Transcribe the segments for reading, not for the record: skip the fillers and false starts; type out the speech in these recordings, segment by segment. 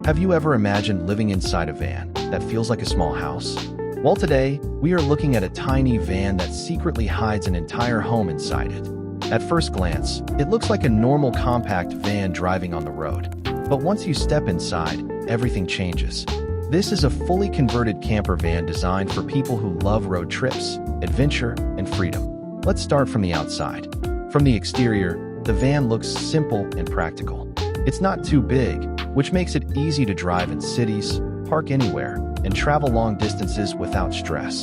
Have you ever imagined living inside a van that feels like a small house? Well, today, we are looking at a tiny van that secretly hides an entire home inside it. At first glance, it looks like a normal compact van driving on the road. But once you step inside, everything changes. This is a fully converted camper van designed for people who love road trips, adventure, and freedom. Let's start from the outside. From the exterior, the van looks simple and practical. It's not too big, which makes it easy to drive in cities, park anywhere, and travel long distances without stress.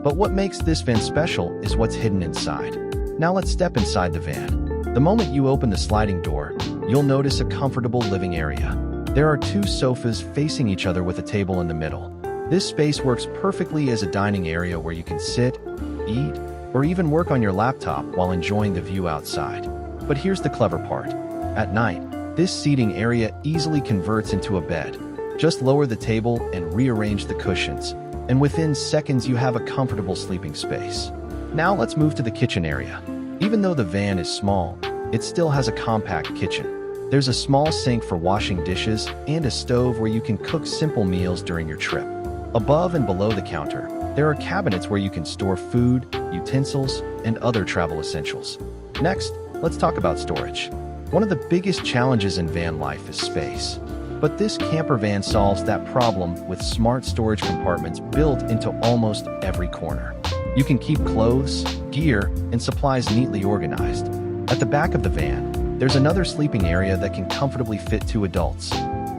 But what makes this van special is what's hidden inside. Now let's step inside the van. The moment you open the sliding door, you'll notice a comfortable living area. There are two sofas facing each other with a table in the middle. This space works perfectly as a dining area where you can sit, eat, or even work on your laptop while enjoying the view outside. But here's the clever part. At night, this seating area easily converts into a bed. Just lower the table and rearrange the cushions, and within seconds you have a comfortable sleeping space. Now let's move to the kitchen area. Even though the van is small, it still has a compact kitchen. There's a small sink for washing dishes and a stove where you can cook simple meals during your trip. Above and below the counter, there are cabinets where you can store food, utensils, and other travel essentials. Next, let's talk about storage. One of the biggest challenges in van life is space. But this camper van solves that problem with smart storage compartments built into almost every corner. You can keep clothes, gear, and supplies neatly organized. At the back of the van, there's another sleeping area that can comfortably fit two adults.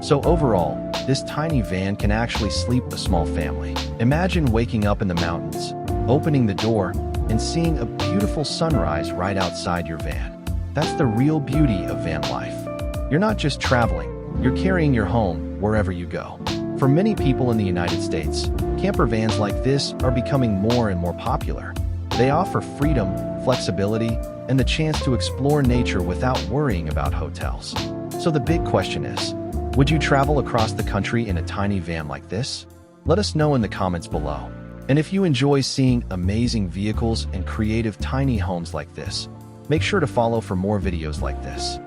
So overall, this tiny van can actually sleep a small family. Imagine waking up in the mountains, opening the door, and seeing a beautiful sunrise right outside your van. That's the real beauty of van life. You're not just traveling, you're carrying your home wherever you go. For many people in the United States, camper vans like this are becoming more and more popular. They offer freedom, flexibility, and the chance to explore nature without worrying about hotels. So the big question is, would you travel across the country in a tiny van like this? Let us know in the comments below. And if you enjoy seeing amazing vehicles and creative tiny homes like this, make sure to follow for more videos like this.